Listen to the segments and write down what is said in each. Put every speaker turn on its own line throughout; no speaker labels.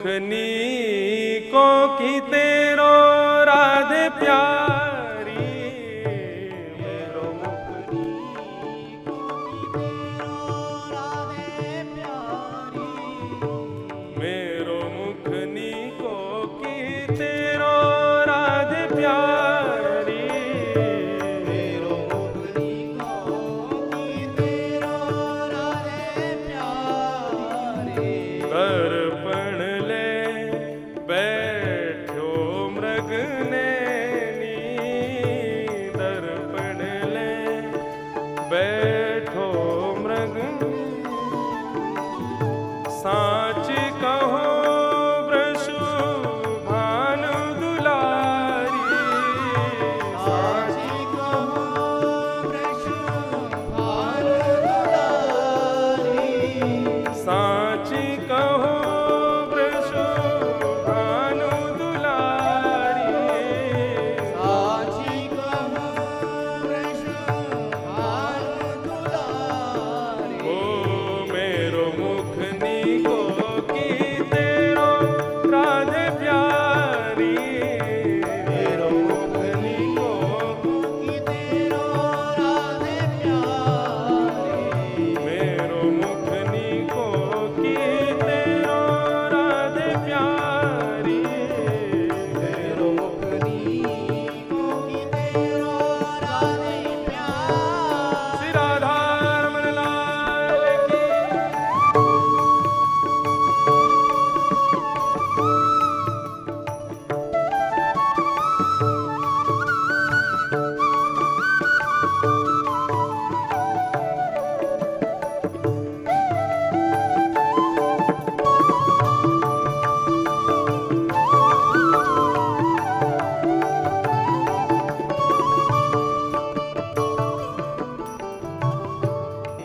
को की तेरो राधे प्यारी, मेरो मुखनी को की तेरो राधे प्यारी, मेरो मुखनी को की तेरो राधे प्यारी, मेरो मुखनी को की तेरो राधे प्यारी। दर्पण बैठो मृग नैनी, दर्पण ले बैठो मृग, साच कहो वृषु भानु दुलारी, साच कहो वृषु भानु दुलारी, साच कहो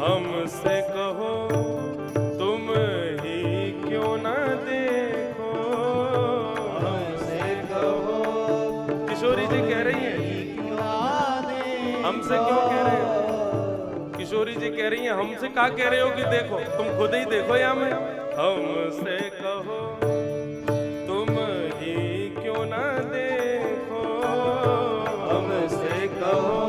हमसे कहो तुम ही क्यों न देखो, हमसे कहो। किशोरी जी कह रही हैं हमसे क्यों कह रहे हो, किशोरी जी कह रही हैं हमसे क्या कह रहे हो कि देखो, तुम खुद ही देखो या मैं। हमसे कहो तुम ही क्यों न देखो, हमसे कहो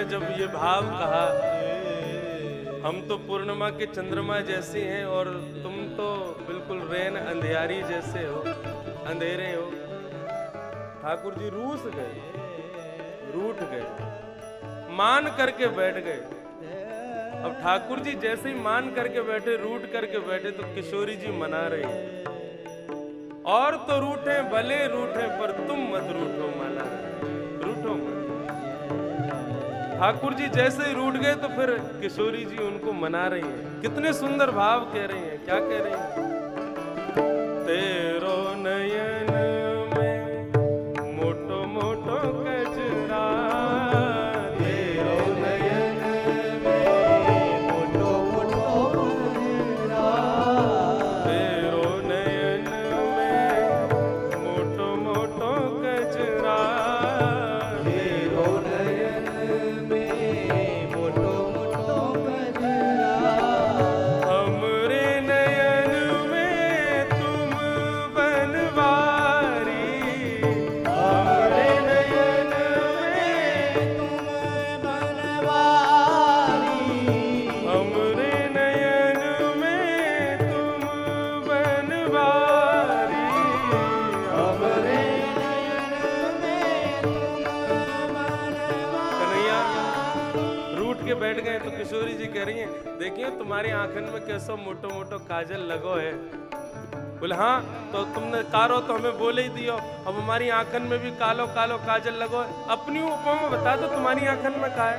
जब ये भाव कहा, हम तो पूर्णिमा के चंद्रमा जैसे हैं और तुम तो बिल्कुल रैन अंधियारी जैसे हो, अंधेरे हो। ठाकुर जी रूठ गए, मान करके बैठ गए। अब ठाकुर जी जैसे ही मान करके बैठे, रूठ करके बैठे, तो किशोरी जी मना रही हैं, और तो रूठे भले रूठे पर तुम मत रूठो माला, रूठो मत। ठाकुर जी जैसे ही रूठ गए तो फिर किशोरी जी उनको मना रही हैं। कितने सुंदर भाव कह रही हैं, क्या कह रही हैं? तेरो नयन में मोटो मोटो कजरा, तेरो नयन में मोटो मोटो कजरा, तेरो नयन में मोटो मोटो कजरा, तेरो नयन में मोटो मोटो कजरा, हमरे नयन में तुम बनवारी, हमरे नयन में तुम बनवारी, हमरे नयन में तुम बनवारी, हमरे नयन में तुम बनवारी। कन्हैया रूठ के बैठ गए तो किशोरी जी कह रही हैं, देखिए तुम्हारी आंखन में कैसा मोटो मोटो काजल लगो है। बोले हाँ, तो तुमने कारो तो हमें बोले ही दियो, अब हमारी आंखन में भी कालो कालो काजल लगो है। अपनी उपमा बता दो तुम्हारी आंखन में का है।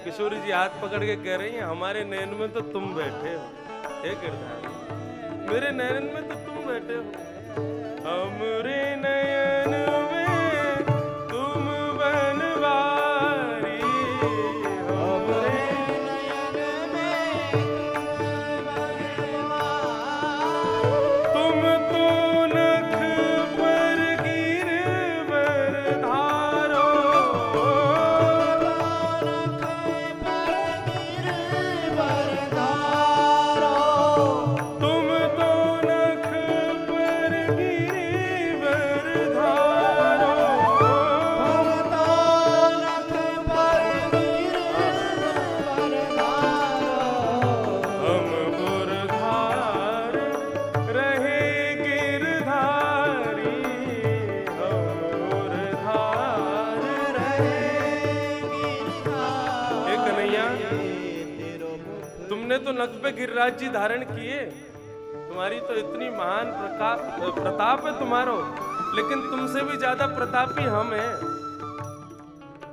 किशोरी जी हाथ पकड़ के कह रही हैं, हमारे नयन में तो तुम बैठे हो, हे गिरधारी, मेरे नयन में तो तुम बैठे हो, हमरे नयन में तुम बनवारी, हमरे नयन में तुम तो नख पर गिरवर धारो, नख पर गिरवर धारो, तुम तो नख पर गिरवर धारो, तुम तो नख पर गिरवर धारो, हम गुरधार रहे गिरधारी, हम गुरधार रहे गिरधारी। हे कन्हैया, तुमने तो नख पे गिरिराज जी धारण किए, तुम्हारी तो इतनी महान प्रताप है तुम्हारो, लेकिन तुमसे भी ज्यादा प्रतापी हम हैं।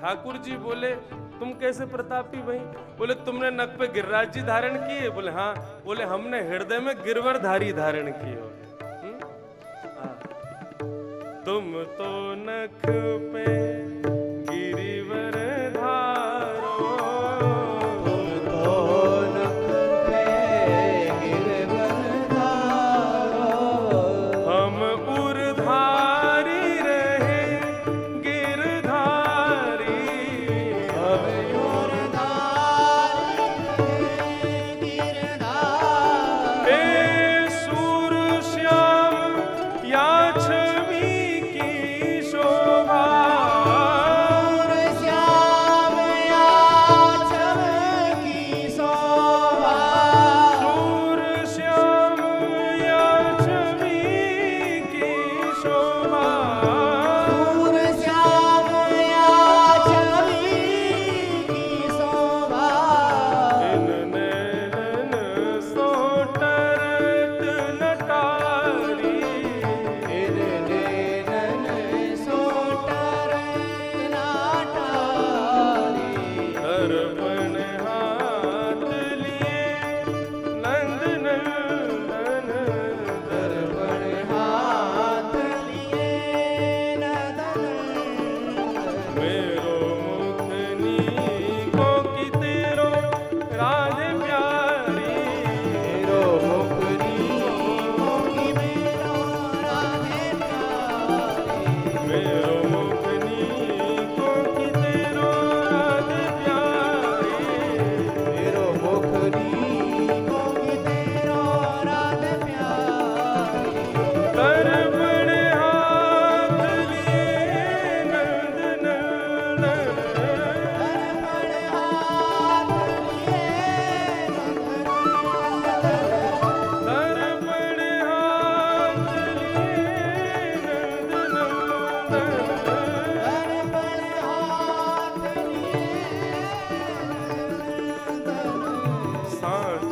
ठाकुर जी बोले, तुम कैसे प्रतापी भाई? बोले तुमने नख पे गिरिराज जी धारण किए? बोले हाँ। बोले हमने हृदय में गिरवरधारी धारण किए हो। तुम तो नख पे गिरिवर धारो, तुम तो नख पे गिरिवर धारो, हम उरधारी रहे गिरधारी, हम उरधारी रहे गिरधारी। हे सूर श्याम या छवि की शोभा,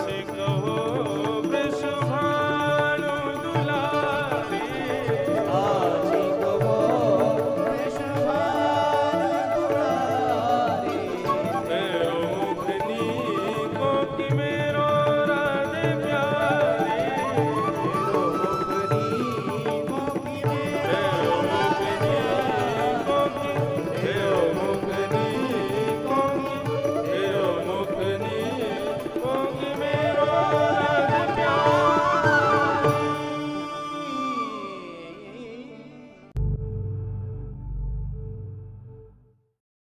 सिखा